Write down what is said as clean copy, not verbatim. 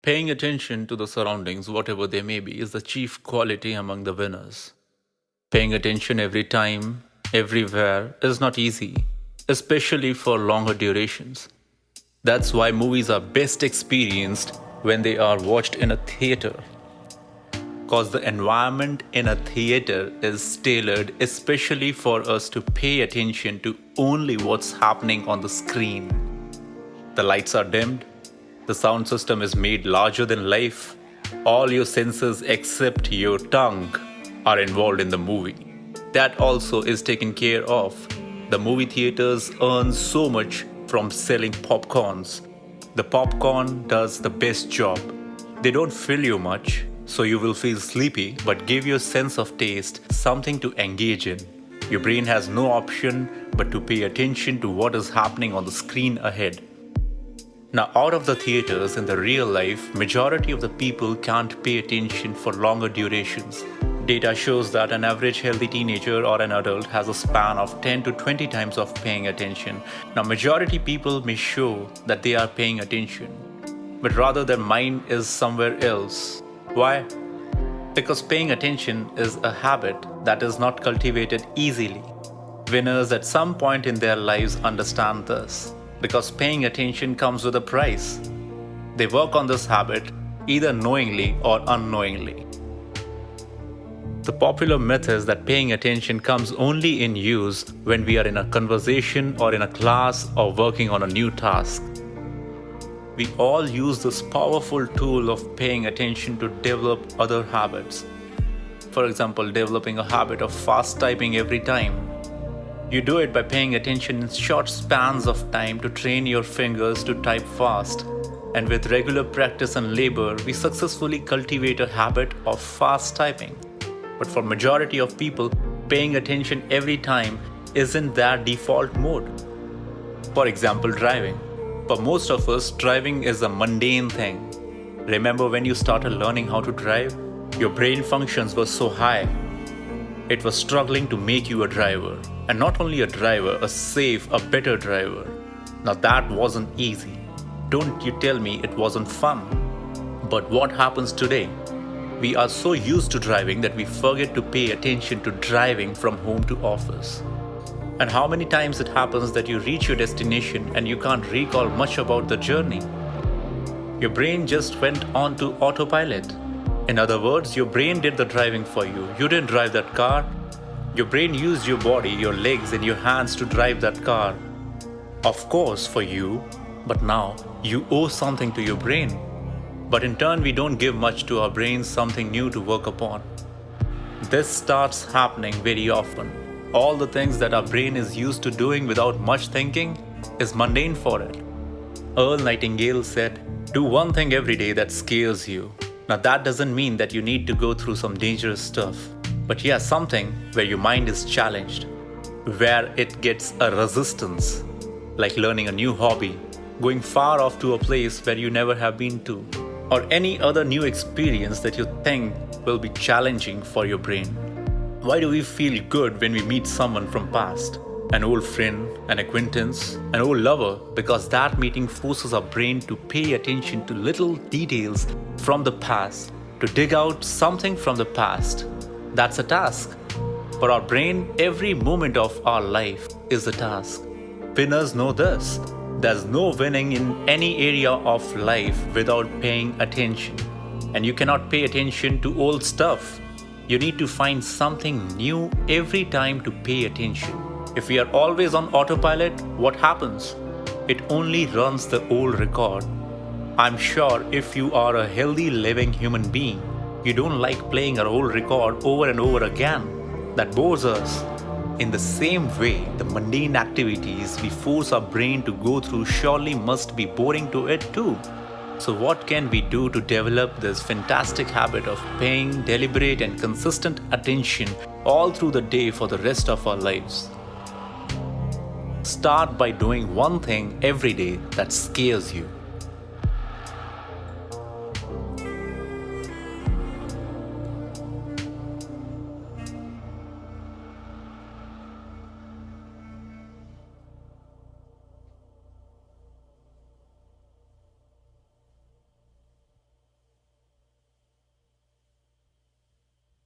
Paying attention to the surroundings, whatever they may be, is the chief quality among the winners. Paying attention every time, everywhere, is not easy, especially for longer durations. That's why movies are best experienced when they are watched in a theater. Because the environment in a theater is tailored especially for us to pay attention to only what's happening on the screen. The lights are dimmed, the sound system is made larger than life, all your senses except your tongue are involved in the movie. That also is taken care of. The movie theaters earn so much from selling popcorns. The popcorn does the best job. They don't fill you much, so you will feel sleepy, but give your sense of taste something to engage in. Your brain has no option but to pay attention to what is happening on the screen ahead. Now, out of the theaters in the real life, majority of the people can't pay attention for longer durations. Data shows that an average healthy teenager or an adult has a span of 10 to 20 times of paying attention. Now, majority people may show that they are paying attention, but rather their mind is somewhere else. Why? Because paying attention is a habit that is not cultivated easily. Winners at some point in their lives understand this, because paying attention comes with a price. They work on this habit either knowingly or unknowingly. The popular myth is that paying attention comes only in use when we are in a conversation or in a class or working on a new task. We all use this powerful tool of paying attention to develop other habits. For example, developing a habit of fast typing every time. You do it by paying attention in short spans of time to train your fingers to type fast. And with regular practice and labor, we successfully cultivate a habit of fast typing. But for majority of people, paying attention every time isn't their default mode. For example, driving. For most of us, driving is a mundane thing. Remember when you started learning how to drive? Your brain functions were so high. It was struggling to make you a driver. And not only a driver, a safe, a better driver. Now that wasn't easy. Don't you tell me it wasn't fun. But what happens today? We are so used to driving that we forget to pay attention to driving from home to office. And how many times it happens that you reach your destination and you can't recall much about the journey? Your brain just went on to autopilot. In other words, your brain did the driving for you. You didn't drive that car. Your brain used your body, your legs and your hands to drive that car. Of course, for you, but now you owe something to your brain. But in turn, we don't give much to our brains something new to work upon. This starts happening very often. All the things that our brain is used to doing without much thinking is mundane for it. Earl Nightingale said, "Do one thing every day that scares you." Now that doesn't mean that you need to go through some dangerous stuff. But yeah, something where your mind is challenged, where it gets a resistance, like learning a new hobby, going far off to a place where you never have been to, or any other new experience that you think will be challenging for your brain. Why do we feel good when we meet someone from past? An old friend, an acquaintance, an old lover, because that meeting forces our brain to pay attention to little details from the past, to dig out something from the past. That's a task. For our brain, every moment of our life is a task. Winners know this. There's no winning in any area of life without paying attention. And you cannot pay attention to old stuff. You need to find something new every time to pay attention. If we are always on autopilot, what happens? It only runs the old record. I'm sure if you are a healthy living human being, you don't like playing our old record over and over again. That bores us. In the same way, the mundane activities we force our brain to go through surely must be boring to it too. So what can we do to develop this fantastic habit of paying deliberate and consistent attention all through the day for the rest of our lives? Start by doing one thing every day that scares you.